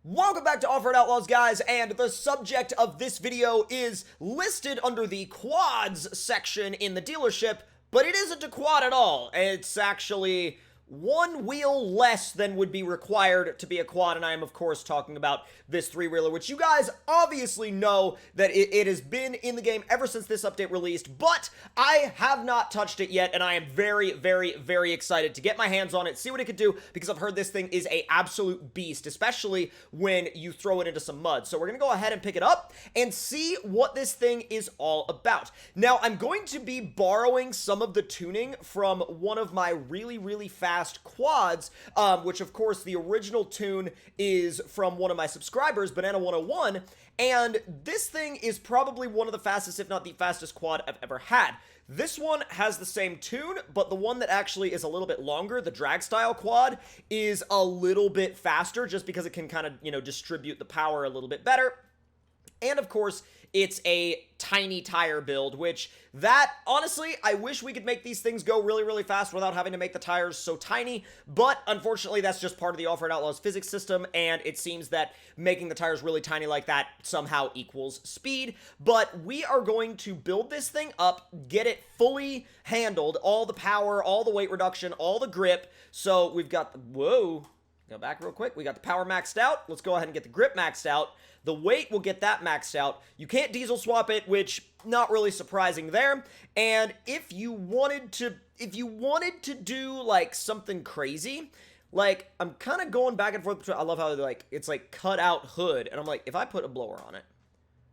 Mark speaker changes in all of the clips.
Speaker 1: Welcome back to Offroad Outlaws, guys, and the subject of this video is listed under the quads section in the dealership, but it isn't a quad at all. It's actually one wheel less than would be required to be a quad, and I am, of course, talking about this three-wheeler, which you guys obviously know that it has been in the game ever since this update released, but I have not touched it yet, and I am very, very, very excited to get my hands on it, see what it could do, because I've heard this thing is a absolute beast, especially when you throw it into some mud. So we're going to go ahead and pick it up and see what this thing is all about. Now, I'm going to be borrowing some of the tuning from one of my really, really fast quads, which of course the original tune is from one of my subscribers, Banana 101, and this thing is probably one of the fastest, if not the fastest quad I've ever had. This one has the same tune, but the one that actually is a little bit longer, the drag style quad, is a little bit faster just because it can kind of, distribute the power a little bit better. And of course, it's a tiny tire build, which honestly, I wish we could make these things go really, really fast without having to make the tires so tiny, but unfortunately, that's just part of the Offroad Outlaws physics system, and it seems that making the tires really tiny like that somehow equals speed. But we are going to build this thing up, get it fully handled, all the power, all the weight reduction, all the grip. So we've got, whoa, go back real quick. We got the power maxed out. Let's go ahead and get the grip maxed out. The weight will get that maxed out. You can't diesel swap it, which not really surprising there. And if you wanted to do like something crazy, like I'm kind of going back and forth between, I love how it's like cut out hood, and I'm like, if I put a blower on it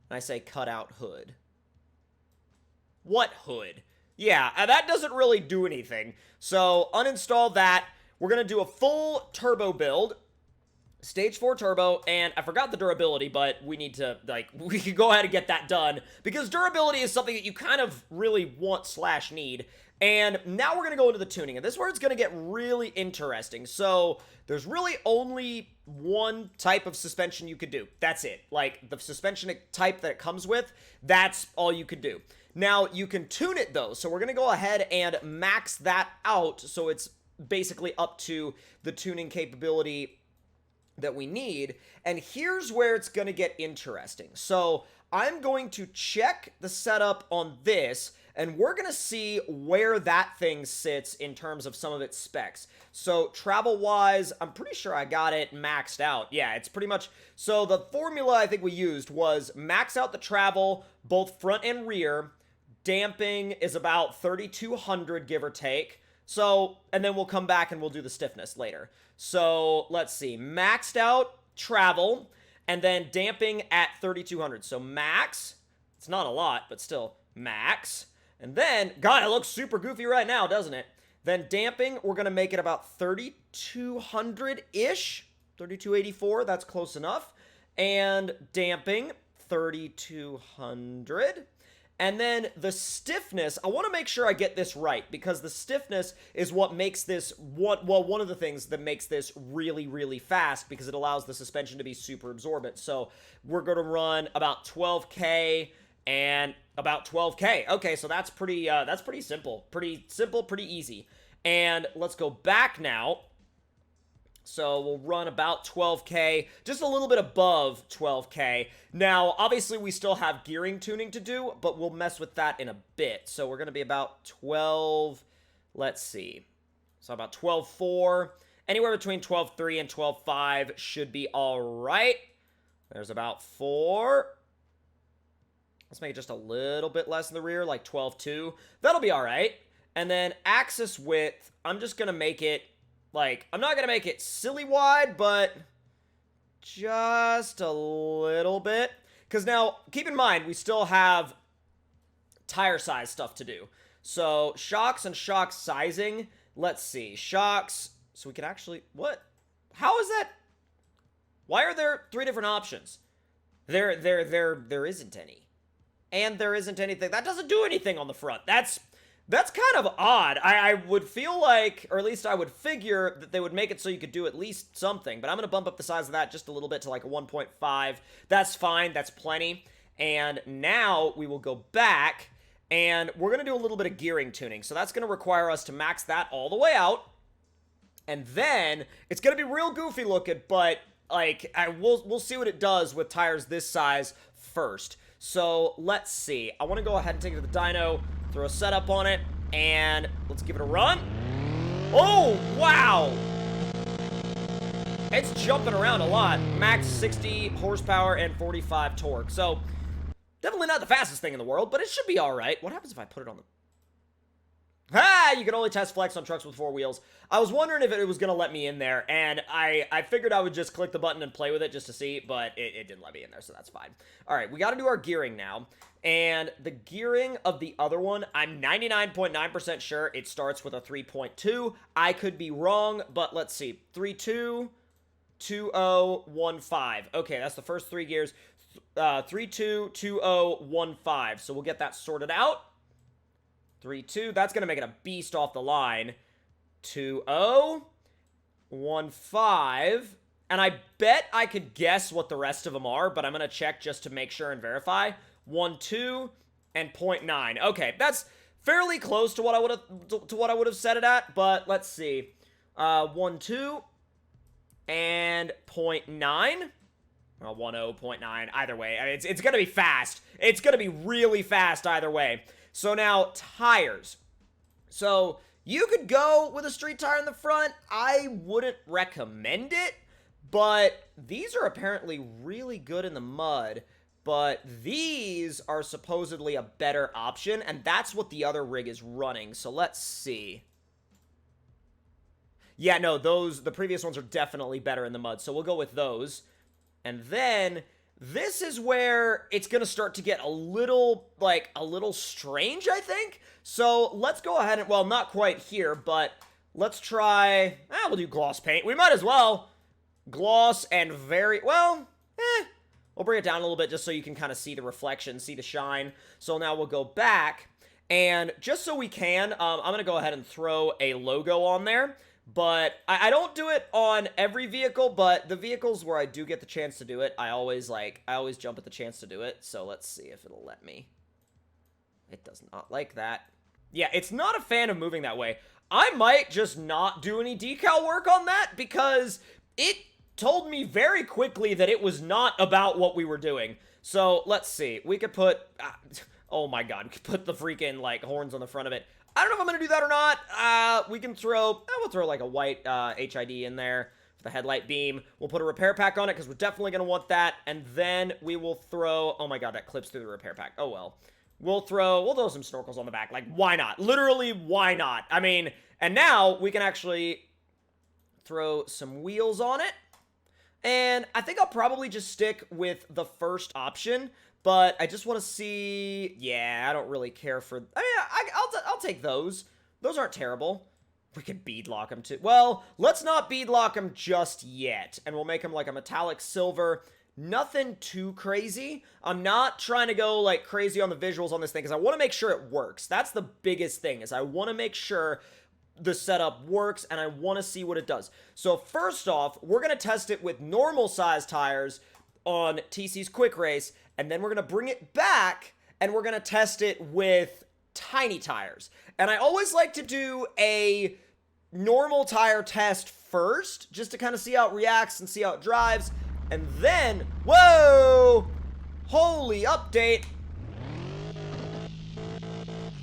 Speaker 1: and I say cut out hood, what hood? Yeah, that doesn't really do anything. So uninstall that. We're gonna do a full turbo build. Stage 4 turbo, and I forgot the durability, but we need to, we could go ahead and get that done, because durability is something that you kind of really want/need, and now we're going to go into the tuning, and this is where it's going to get really interesting. So, there's really only one type of suspension you could do. That's it. Like, the suspension type that it comes with, that's all you could do. Now, you can tune it, though, so we're going to go ahead and max that out, so it's basically up to the tuning capability that we need, and here's where it's going to get interesting. So I'm going to check the setup on this, and we're going to see where that thing sits in terms of some of its specs. So travel-wise, I'm pretty sure I got it maxed out. Yeah, it's pretty much, so the formula I think we used was max out the travel, both front and rear. Damping is about 3,200, give or take. So, and then we'll come back and we'll do the stiffness later. So, let's see. Maxed out travel, and then damping at 3,200. So, max. It's not a lot, but still, max. And then, God, it looks super goofy right now, doesn't it? Then damping, we're going to make it about 3,200-ish. 3,284, that's close enough. And damping, 3,200. And then the stiffness, I want to make sure I get this right, because the stiffness is what makes this, one of the things that makes this really, really fast, because it allows the suspension to be super absorbent. So we're going to run about 12K and about 12K. Okay, so that's pretty simple. Pretty simple, pretty easy. And let's go back now. So we'll run about 12K, just a little bit above 12K. Now, obviously, we still have gearing tuning to do, but we'll mess with that in a bit. So we're going to be about 12, let's see. So about 12.4, anywhere between 12.3 and 12.5 should be all right. There's about 4. Let's make it just a little bit less in the rear, like 12.2. That'll be all right. And then axis width, I'm just going to make it, I'm not going to make it silly wide, but just a little bit. Because now, keep in mind, we still have tire size stuff to do. So, shocks and shock sizing. Let's see. Shocks. So we can actually, what? How is that? Why are there 3 different options? There isn't any. And there isn't anything. That doesn't do anything on the front. That's kind of odd. I would feel like, or at least I would figure, that they would make it so you could do at least something. But I'm going to bump up the size of that just a little bit to like a 1.5. That's fine. That's plenty. And now we will go back, and we're going to do a little bit of gearing tuning. So that's going to require us to max that all the way out. And then, it's going to be real goofy looking, but like, we'll see what it does with tires this size first. So, let's see. I want to go ahead and take it to the dyno, throw a setup on it, and let's give it a run. Oh, wow! It's jumping around a lot. Max 60 horsepower and 45 torque. So, definitely not the fastest thing in the world, but it should be alright. What happens if I put it on the... Ah, you can only test flex on trucks with 4 wheels. I was wondering if it was going to let me in there, and I figured I would just click the button and play with it just to see, but it didn't let me in there, so that's fine. All right, we got to do our gearing now, and the gearing of the other one, I'm 99.9% sure it starts with a 3.2. I could be wrong, but let's see. 3.2, 2.0, 1.5. Okay, that's the first 3 gears. 3.2, 2.0, 1.5. So we'll get that sorted out. 3.2, that's going to make it a beast off the line. 2.0, 1.5, and I bet I could guess what the rest of them are, but I'm going to check just to make sure and verify. 1.2 and 0.9. Okay, that's fairly close to what I would have set it at, but let's see. 1.2 and 0.9. Well, 1.0, 0.9, either way. I mean, it's going to be fast. It's going to be really fast either way. So now, tires. So, you could go with a street tire in the front. I wouldn't recommend it, but these are apparently really good in the mud. But these are supposedly a better option, and that's what the other rig is running. So, let's see. Yeah, no, the previous ones are definitely better in the mud, so we'll go with those. And then... this is where it's going to start to get a little strange, I think. So, let's go ahead and, well, not quite here, but let's try, we'll do gloss paint. We might as well. Gloss and we'll bring it down a little bit just so you can kind of see the reflection, see the shine. So, now we'll go back, and just so we can, I'm going to go ahead and throw a logo on there. But I don't do it on every vehicle, but the vehicles where I do get the chance to do it, I always jump at the chance to do it. So let's see if it'll let me. It does not like that. Yeah, it's not a fan of moving that way. I might just not do any decal work on that because it told me very quickly that it was not about what we were doing. So let's see. We could put, oh my god, we could put the freaking like horns on the front of it. I don't know if I'm going to do that or not. We can we'll throw like a white HID in there for the headlight beam. We'll put a repair pack on it because we're definitely going to want that. And then we will throw, oh my god, that clips through the repair pack. Oh well. We'll throw some snorkels on the back. Like, why not? Literally, why not? I mean, and now we can actually throw some wheels on it. And I think I'll probably just stick with the first option. But I just want to see... yeah, I don't really care for... I mean, I'll take those. Those aren't terrible. We could beadlock them too. Well, let's not beadlock them just yet. And we'll make them like a metallic silver. Nothing too crazy. I'm not trying to go like crazy on the visuals on this thing because I want to make sure it works. That's the biggest thing, is I want to make sure the setup works and I want to see what it does. So first off, we're going to test it with normal size tires on TC's Quick Race, and then we're going to bring it back, and we're going to test it with tiny tires. And I always like to do a normal tire test first, just to kind of see how it reacts and see how it drives, and then, whoa! Holy update!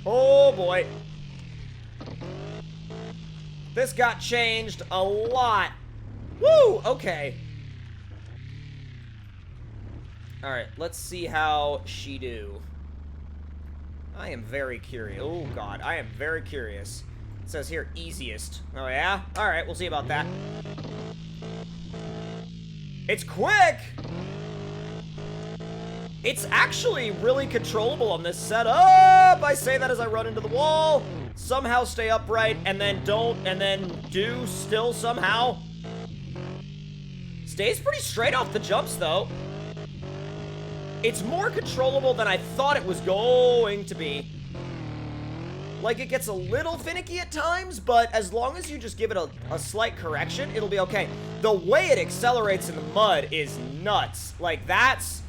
Speaker 1: Oh boy. This got changed a lot. Woo! Okay. Alright, let's see how she do. I am very curious. Oh, God. I am very curious. It says here, easiest. Oh, yeah? Alright, we'll see about that. It's quick! It's actually really controllable on this setup! I say that as I run into the wall, somehow stay upright, and then don't, and then do still somehow. Stays pretty straight off the jumps, though. It's more controllable than I thought it was going to be. Like, it gets a little finicky at times, but as long as you just give it a slight correction, it'll be okay. The way it accelerates in the mud is nuts. Like, that's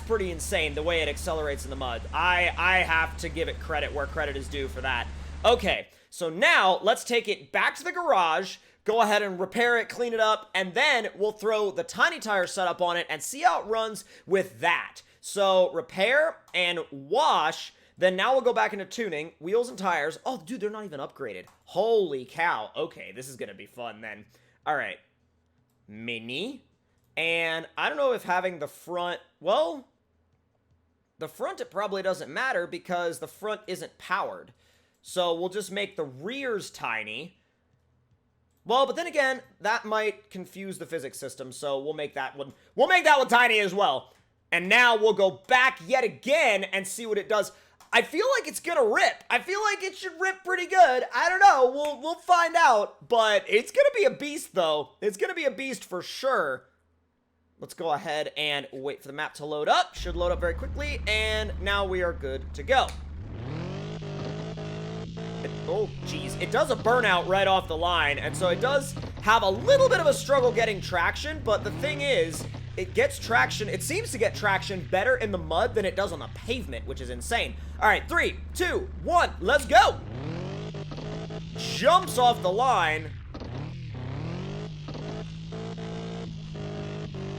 Speaker 1: pretty insane, the way it accelerates in the mud. I have to give it credit where credit is due for that. Okay, so now let's take it back to the garage, go ahead and repair it, clean it up, and then we'll throw the tiny tire setup on it and see how it runs with that. So repair and wash. Then now we'll go back into tuning, wheels and tires. Oh, dude, they're not even upgraded. Holy cow. Okay, this is going to be fun then. All right. Mini. And I don't know if having the front, well, the front it probably doesn't matter because the front isn't powered. So we'll just make the rears tiny. Well, but then again, that might confuse the physics system, so we'll make that one tiny as well. And now we'll go back yet again and see what it does. I feel like it's gonna rip. I feel like it should rip pretty good. I don't know. We'll find out. But it's gonna be a beast, though. It's gonna be a beast for sure. Let's go ahead and wait for the map to load up. Should load up very quickly. And now we are good to go. Oh, geez. It does a burnout right off the line. And so it does have a little bit of a struggle getting traction. But the thing is, it gets traction. It seems to get traction better in the mud than it does on the pavement, which is insane. All right, 3, 2, 1, let's go. Jumps off the line.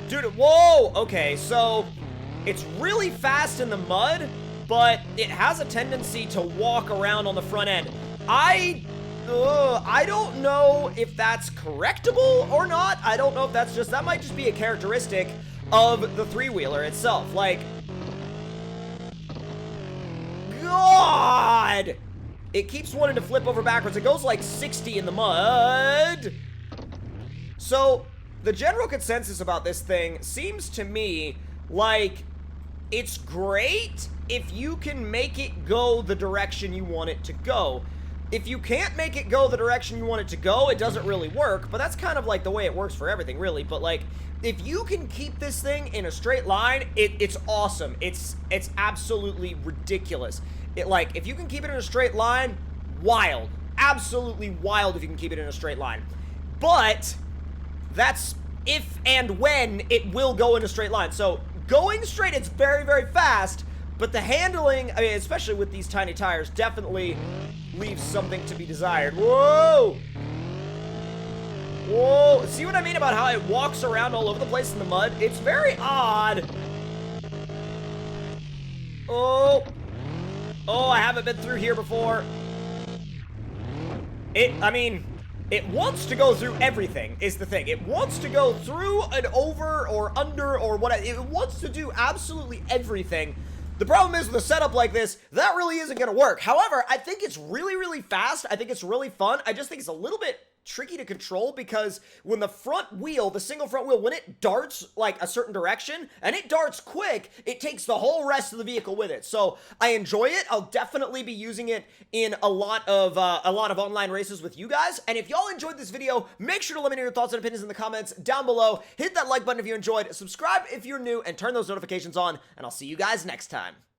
Speaker 1: Dude, whoa. Okay, so it's really fast in the mud, but it has a tendency to walk around on the front end. I don't know if that's correctable or not. I don't know if that's just, that might just be a characteristic of the three-wheeler itself. Like, God! It keeps wanting to flip over backwards. It goes like 60 in the mud. So, the general consensus about this thing seems to me like it's great if you can make it go the direction you want it to go. If you can't make it go the direction you want it to go, it doesn't really work, but that's kind of like the way it works for everything, really. But like, if you can keep this thing in a straight line, it's awesome. It's absolutely ridiculous. Like, if you can keep it in a straight line, wild. Absolutely wild if you can keep it in a straight line. But that's if and when it will go in a straight line. So going straight, it's very, very fast, but the handling, I mean, especially with these tiny tires, definitely leaves something to be desired. Whoa! Whoa! See what I mean about how it walks around all over the place in the mud? It's very odd. Oh! Oh, I haven't been through here before. It wants to go through everything, is the thing. It wants to go through and over or under or whatever. It wants to do absolutely everything. The problem is with a setup like this, that really isn't going to work. However, I think it's really, really fast. I think it's really fun. I just think it's a little bit tricky to control because when the front wheel, the single front wheel, when it darts like a certain direction and it darts quick, it takes the whole rest of the vehicle with it. So I enjoy it. I'll definitely be using it in a lot of online races with you guys. And if y'all enjoyed this video, make sure to let me know your thoughts and opinions in the comments down below. Hit that like button if you enjoyed, subscribe if you're new, and turn those notifications on, and I'll see you guys next time.